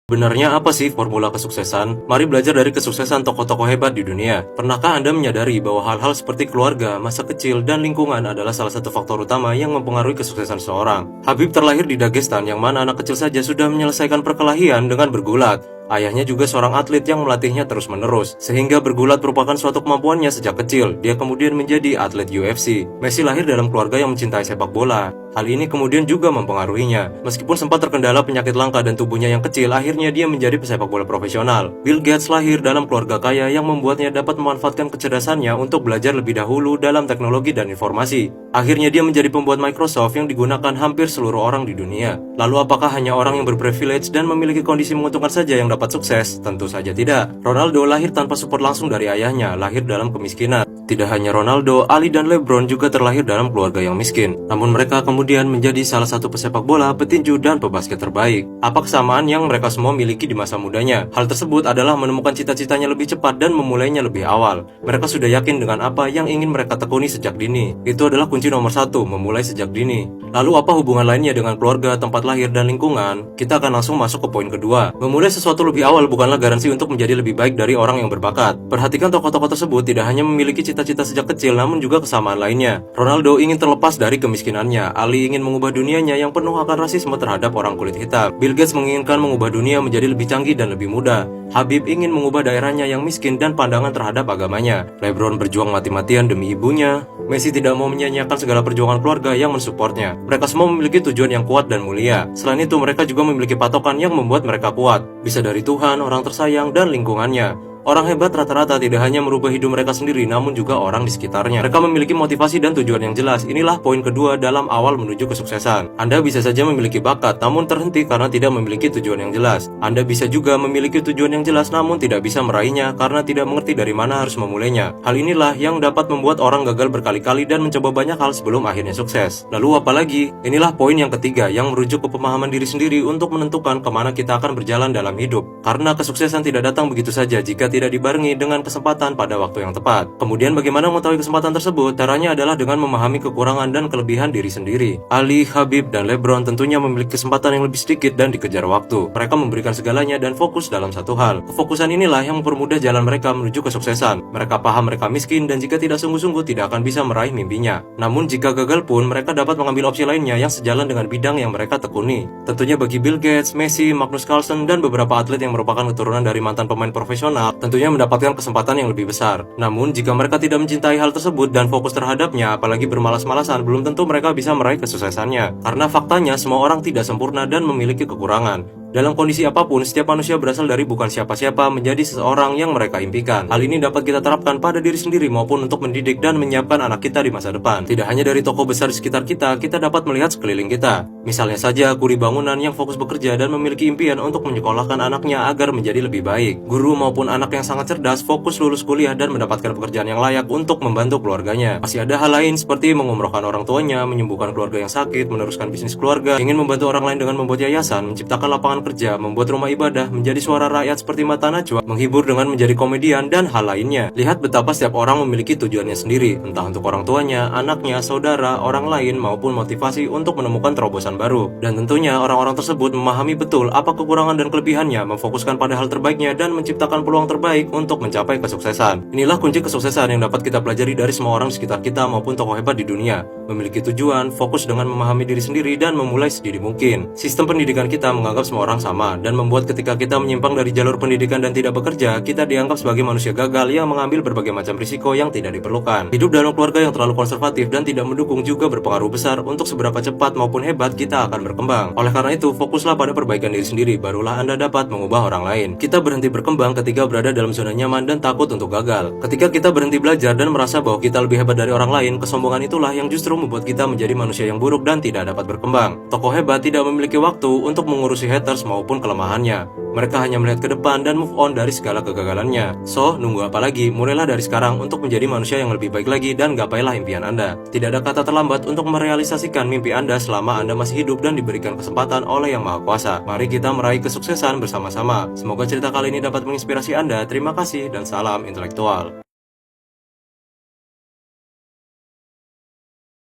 Sebenarnya apa sih formula kesuksesan? Mari belajar dari kesuksesan tokoh-tokoh hebat di dunia. Pernahkah Anda menyadari bahwa hal-hal seperti keluarga, masa kecil, dan lingkungan adalah salah satu faktor utama yang mempengaruhi kesuksesan seseorang? Habib terlahir di Dagestan yang mana anak kecil saja sudah menyelesaikan perkelahian dengan bergulat. Ayahnya juga seorang atlet yang melatihnya terus-menerus, sehingga bergulat merupakan suatu kemampuannya sejak kecil. Dia kemudian menjadi atlet UFC. Messi lahir dalam keluarga yang mencintai sepak bola. Hal ini kemudian juga mempengaruhinya. Meskipun sempat terkendala penyakit langka dan tubuhnya yang kecil, akhirnya dia menjadi pesepak bola profesional. Bill Gates lahir dalam keluarga kaya yang membuatnya dapat memanfaatkan kecerdasannya untuk belajar lebih dahulu dalam teknologi dan informasi. Akhirnya dia menjadi pembuat Microsoft yang digunakan hampir seluruh orang di dunia. Lalu apakah hanya orang yang berprivilege dan memiliki kondisi menguntungkan saja yang dapat sukses? Tentu saja tidak. Ronaldo lahir tanpa support langsung dari ayahnya, lahir dalam kemiskinan. Tidak hanya Ronaldo, Ali dan LeBron juga terlahir dalam keluarga yang miskin. Namun mereka kemudian menjadi salah satu pesepak bola, petinju, dan pebasket terbaik. Apa kesamaan yang mereka semua miliki di masa mudanya? Hal tersebut adalah menemukan cita-citanya lebih cepat dan memulainya lebih awal. Mereka sudah yakin dengan apa yang ingin mereka tekuni sejak dini. Itu adalah kunci nomor satu, memulai sejak dini. Lalu apa hubungan lainnya dengan keluarga, tempat lahir, dan lingkungan? Kita akan langsung masuk ke poin kedua. Memulai sesuatu lebih awal bukanlah garansi untuk menjadi lebih baik dari orang yang berbakat. Perhatikan tokoh-tokoh tersebut tidak hanya memiliki cita-cita sejak kecil, namun juga kesamaan lainnya. Ronaldo ingin terlepas dari kemiskinannya. Ali ingin mengubah dunianya yang penuh akan rasisme terhadap orang kulit hitam. Bill Gates menginginkan mengubah dunia menjadi lebih canggih dan lebih mudah. Habib ingin mengubah daerahnya yang miskin dan pandangan terhadap agamanya. LeBron berjuang mati-matian demi ibunya. Messi tidak mau menyia-nyiakan segala perjuangan keluarga yang mensupportnya. Mereka semua memiliki tujuan yang kuat dan mulia. Selain itu, mereka juga memiliki patokan yang membuat mereka kuat. Bisa dari Tuhan, orang tersayang, dan lingkungannya. Orang hebat rata-rata tidak hanya merubah hidup mereka sendiri, namun juga orang di sekitarnya. Mereka memiliki motivasi dan tujuan yang jelas. Inilah poin kedua dalam awal menuju kesuksesan. Anda bisa saja memiliki bakat, namun terhenti karena tidak memiliki tujuan yang jelas. Anda bisa juga memiliki tujuan yang jelas, namun tidak bisa meraihnya karena tidak mengerti dari mana harus memulainya. Hal inilah yang dapat membuat orang gagal berkali-kali dan mencoba banyak hal sebelum akhirnya sukses. Lalu apalagi? Inilah poin yang ketiga yang merujuk ke pemahaman diri sendiri untuk menentukan kemana kita akan berjalan dalam hidup. Karena kesuksesan tidak datang begitu saja jika tidak dibarengi dengan kesempatan pada waktu yang tepat. Kemudian bagaimana mengetahui kesempatan tersebut? Caranya adalah dengan memahami kekurangan dan kelebihan diri sendiri. Ali, Habib, dan LeBron tentunya memiliki kesempatan yang lebih sedikit dan dikejar waktu. Mereka memberikan segalanya dan fokus dalam satu hal. Kefokusan inilah yang mempermudah jalan mereka menuju kesuksesan. Mereka paham mereka miskin dan jika tidak sungguh-sungguh tidak akan bisa meraih mimpinya. Namun jika gagal pun mereka dapat mengambil opsi lainnya yang sejalan dengan bidang yang mereka tekuni. Tentunya bagi Bill Gates, Messi, Magnus Carlsen, dan beberapa atlet yang merupakan keturunan dari mantan pemain profesional, tentunya mendapatkan kesempatan yang lebih besar. Namun, jika mereka tidak mencintai hal tersebut dan fokus terhadapnya, apalagi bermalas-malasan, belum tentu mereka bisa meraih kesuksesannya. Karena faktanya, semua orang tidak sempurna dan memiliki kekurangan. Dalam kondisi apapun, setiap manusia berasal dari bukan siapa-siapa menjadi seseorang yang mereka impikan. Hal ini dapat kita terapkan pada diri sendiri maupun untuk mendidik dan menyiapkan anak kita di masa depan. Tidak hanya dari tokoh besar di sekitar kita, kita dapat melihat sekeliling kita. Misalnya saja kuli bangunan yang fokus bekerja dan memiliki impian untuk menyekolahkan anaknya agar menjadi lebih baik. Guru maupun anak yang sangat cerdas fokus lulus kuliah dan mendapatkan pekerjaan yang layak untuk membantu keluarganya. Masih ada hal lain seperti mengumrohkan orang tuanya, menyembuhkan keluarga yang sakit, meneruskan bisnis keluarga, ingin membantu orang lain dengan membuat yayasan, menciptakan lapangan kerja, membuat rumah ibadah, menjadi suara rakyat seperti Mata Najwa, menghibur dengan menjadi komedian, dan hal lainnya. Lihat betapa setiap orang memiliki tujuannya sendiri, entah untuk orang tuanya, anaknya, saudara, orang lain, maupun motivasi untuk menemukan terobosan baru. Dan tentunya orang-orang tersebut memahami betul apa kekurangan dan kelebihannya, memfokuskan pada hal terbaiknya, dan menciptakan peluang terbaik untuk mencapai kesuksesan. Inilah kunci kesuksesan yang dapat kita pelajari dari semua orang di sekitar kita maupun tokoh hebat di dunia. Memiliki tujuan, fokus dengan memahami diri sendiri, dan memulai sedini mungkin. Sistem pendidikan kita menganggap semua orang sama, dan membuat ketika kita menyimpang dari jalur pendidikan dan tidak bekerja, kita dianggap sebagai manusia gagal yang mengambil berbagai macam risiko yang tidak diperlukan. Hidup dalam keluarga yang terlalu konservatif dan tidak mendukung juga berpengaruh besar untuk seberapa cepat maupun hebat kita akan berkembang. Oleh karena itu, fokuslah pada perbaikan diri sendiri, barulah Anda dapat mengubah orang lain. Kita berhenti berkembang ketika berada dalam zona nyaman dan takut untuk gagal. Ketika kita berhenti belajar dan merasa bahwa kita lebih hebat dari orang lain, kesombongan itulah yang justru membuat kita menjadi manusia yang buruk dan tidak dapat berkembang. Tokoh hebat tidak memiliki waktu untuk mengurusi haters maupun kelemahannya. Mereka hanya melihat ke depan dan move on dari segala kegagalannya. So, nunggu apa lagi? Mulailah dari sekarang untuk menjadi manusia yang lebih baik lagi dan gapailah impian Anda. Tidak ada kata terlambat untuk merealisasikan mimpi Anda selama Anda masih hidup dan diberikan kesempatan oleh Yang Maha Kuasa. Mari kita meraih kesuksesan bersama-sama. Semoga cerita kali ini dapat menginspirasi Anda. Terima kasih dan salam intelektual.